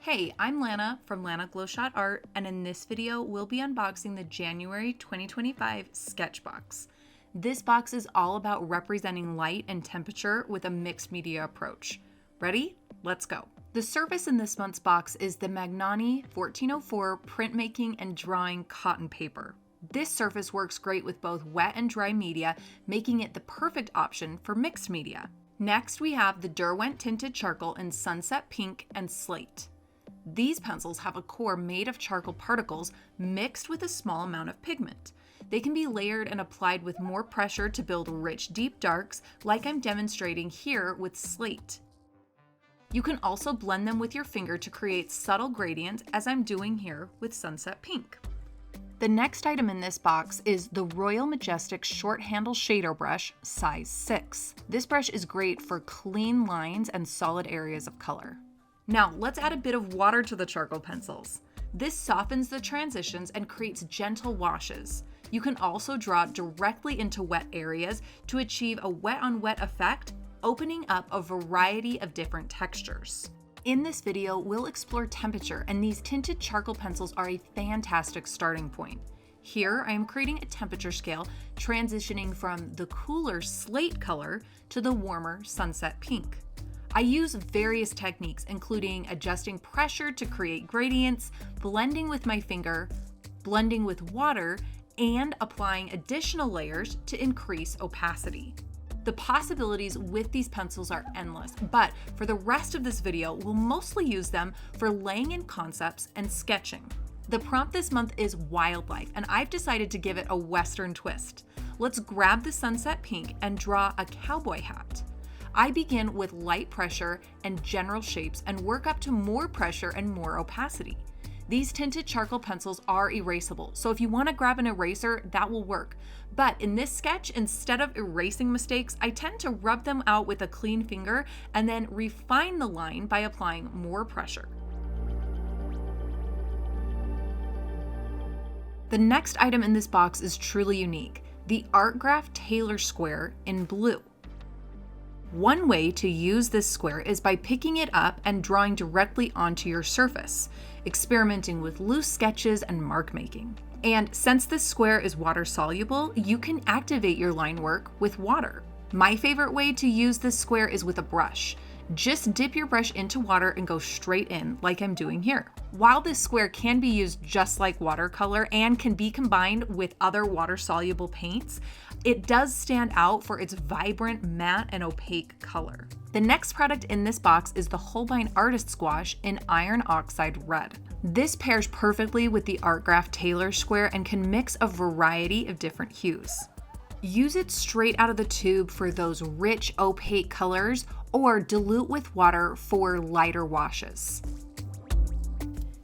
Hey, I'm Lana from Lana Glowshot Art, and in this video, we'll be unboxing the January 2025 sketch box. This box is all about representing light and temperature with a mixed media approach. Ready? Let's go. The surface in this month's box is the Magnani 1404 printmaking and drawing cotton paper. This surface works great with both wet and dry media, making it the perfect option for mixed media. Next, we have the Derwent tinted charcoal in Sunset Pink and Slate. These pencils have a core made of charcoal particles mixed with a small amount of pigment. They can be layered and applied with more pressure to build rich, deep darks, like I'm demonstrating here with Slate. You can also blend them with your finger to create subtle gradients, as I'm doing here with Sunset Pink. The next item in this box is the Royal Majestic Short Handle Shader Brush, size 6. This brush is great for clean lines and solid areas of color. Now, let's add a bit of water to the charcoal pencils. This softens the transitions and creates gentle washes. You can also draw directly into wet areas to achieve a wet-on-wet effect, opening up a variety of different textures. In this video, we'll explore temperature, and these tinted charcoal pencils are a fantastic starting point. Here, I am creating a temperature scale, transitioning from the cooler slate color to the warmer sunset pink. I use various techniques, including adjusting pressure to create gradients, blending with my finger, blending with water, and applying additional layers to increase opacity. The possibilities with these pencils are endless, but for the rest of this video, we'll mostly use them for laying in concepts and sketching. The prompt this month is wildlife, and I've decided to give it a Western twist. Let's grab the sunset pink and draw a cowboy hat. I begin with light pressure and general shapes and work up to more pressure and more opacity. These tinted charcoal pencils are erasable, so if you want to grab an eraser, that will work. But in this sketch, instead of erasing mistakes, I tend to rub them out with a clean finger and then refine the line by applying more pressure. The next item in this box is truly unique, the Artgraph Tailor Square in blue. One way to use this square is by picking it up and drawing directly onto your surface, experimenting with loose sketches and mark making. And since this square is water soluble, you can activate your line work with water. My favorite way to use this square is with a brush. Just dip your brush into water and go straight in like I'm doing here. While this square can be used just like watercolor and can be combined with other water-soluble paints, it does stand out for its vibrant matte and opaque color. The next product in this box is the Holbein Artist Squash in Iron Oxide Red. This pairs perfectly with the Artgraph Tailor Square and can mix a variety of different hues. Use it straight out of the tube for those rich, opaque colors, or dilute with water for lighter washes.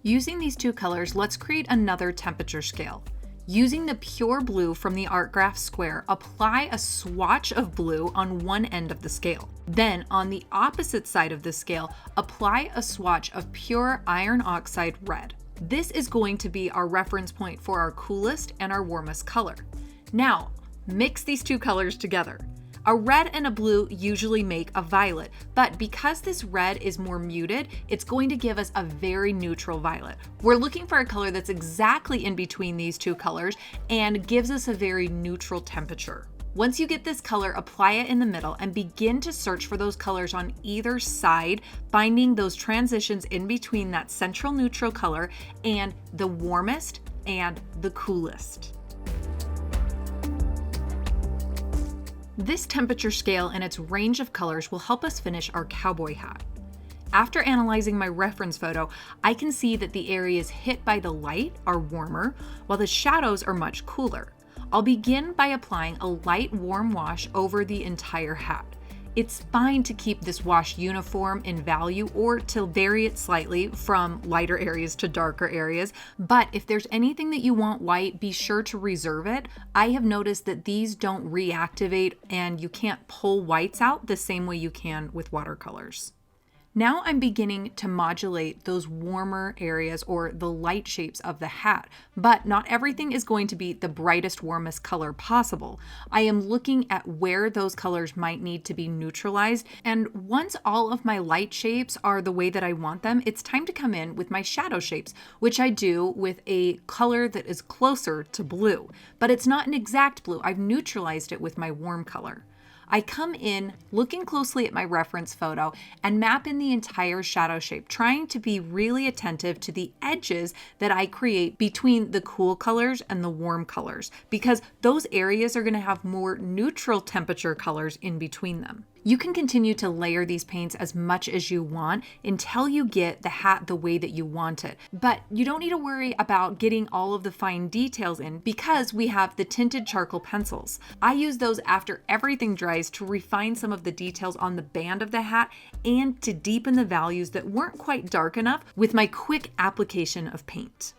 Using these two colors, let's create another temperature scale. Using the pure blue from the Artgraph Square, apply a swatch of blue on one end of the scale. Then, on the opposite side of the scale, apply a swatch of pure iron oxide red. This is going to be our reference point for our coolest and our warmest color. Now, mix these two colors together. A red and a blue usually make a violet, but because this red is more muted, it's going to give us a very neutral violet. We're looking for a color that's exactly in between these two colors and gives us a very neutral temperature. Once you get this color, apply it in the middle and begin to search for those colors on either side, finding those transitions in between that central neutral color and the warmest and the coolest. This temperature scale and its range of colors will help us finish our cowboy hat. After analyzing my reference photo, I can see that the areas hit by the light are warmer, while the shadows are much cooler. I'll begin by applying a light warm wash over the entire hat. It's fine to keep this wash uniform in value or to vary it slightly from lighter areas to darker areas, but if there's anything that you want white, be sure to reserve it. I have noticed that these don't reactivate and you can't pull whites out the same way you can with watercolors. Now I'm beginning to modulate those warmer areas or the light shapes of the hat, but not everything is going to be the brightest, warmest color possible. I am looking at where those colors might need to be neutralized, and once all of my light shapes are the way that I want them, it's time to come in with my shadow shapes, which I do with a color that is closer to blue, but it's not an exact blue. I've neutralized it with my warm color. I come in looking closely at my reference photo and map in the entire shadow shape, trying to be really attentive to the edges that I create between the cool colors and the warm colors, because those areas are going to have more neutral temperature colors in between them. You can continue to layer these paints as much as you want until you get the hat the way that you want it. But you don't need to worry about getting all of the fine details in because we have the tinted charcoal pencils. I use those after everything dries to refine some of the details on the band of the hat and to deepen the values that weren't quite dark enough with my quick application of paint.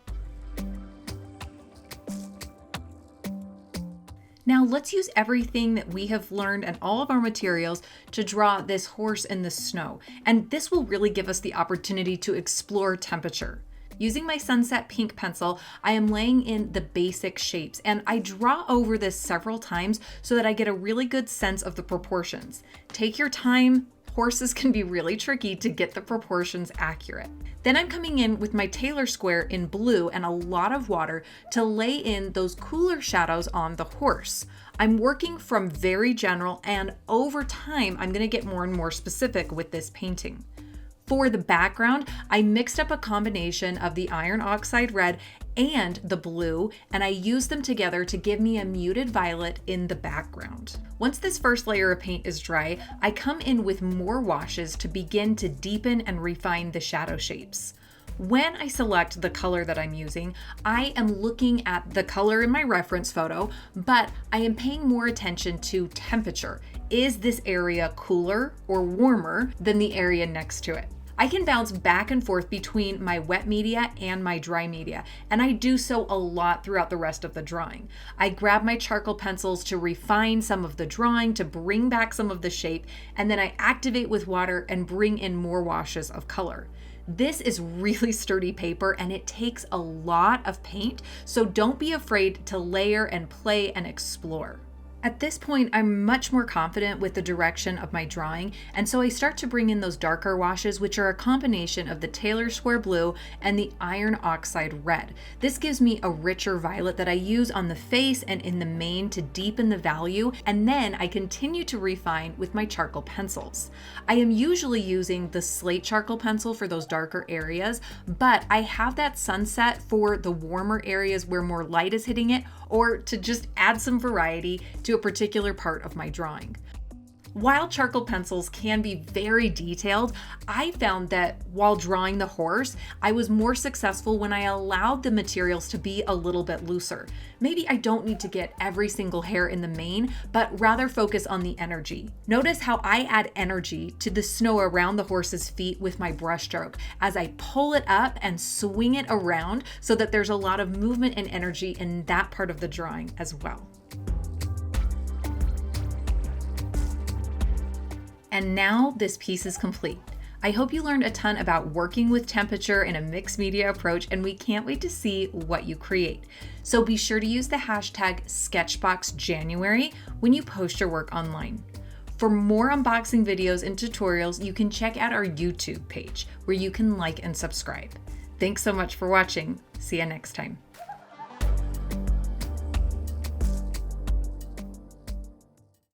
Now let's use everything that we have learned and all of our materials to draw this horse in the snow. And this will really give us the opportunity to explore temperature. Using my Sunset Pink pencil, I am laying in the basic shapes, and I draw over this several times so that I get a really good sense of the proportions. Take your time. Horses can be really tricky to get the proportions accurate. Then I'm coming in with my Taylor square in blue and a lot of water to lay in those cooler shadows on the horse. I'm working from very general, and over time, I'm going to get more and more specific with this painting. For the background, I mixed up a combination of the iron oxide red and the blue, and I used them together to give me a muted violet in the background. Once this first layer of paint is dry, I come in with more washes to begin to deepen and refine the shadow shapes. When I select the color that I'm using, I am looking at the color in my reference photo, but I am paying more attention to temperature. Is this area cooler or warmer than the area next to it? I can bounce back and forth between my wet media and my dry media, and I do so a lot throughout the rest of the drawing. I grab my charcoal pencils to refine some of the drawing, to bring back some of the shape, and then I activate with water and bring in more washes of color. This is really sturdy paper and it takes a lot of paint, so don't be afraid to layer and play and explore. At this point, I'm much more confident with the direction of my drawing, and so I start to bring in those darker washes, which are a combination of the Taylor square blue and the iron oxide red. This gives me a richer violet that I use on the face and in the mane to deepen the value, and then I continue to refine with my charcoal pencils. I am usually using the slate charcoal pencil for those darker areas, but I have that sunset for the warmer areas where more light is hitting it, or to just add some variety to a particular part of my drawing. While charcoal pencils can be very detailed, I found that while drawing the horse, I was more successful when I allowed the materials to be a little bit looser. Maybe I don't need to get every single hair in the mane, but rather focus on the energy. Notice how I add energy to the snow around the horse's feet with my brush stroke as I pull it up and swing it around so that there's a lot of movement and energy in that part of the drawing as well. And now this piece is complete. I hope you learned a ton about working with temperature in a mixed media approach, and we can't wait to see what you create. So be sure to use the hashtag SketchboxJanuary when you post your work online. For more unboxing videos and tutorials, you can check out our YouTube page where you can like and subscribe. Thanks so much for watching. See you next time.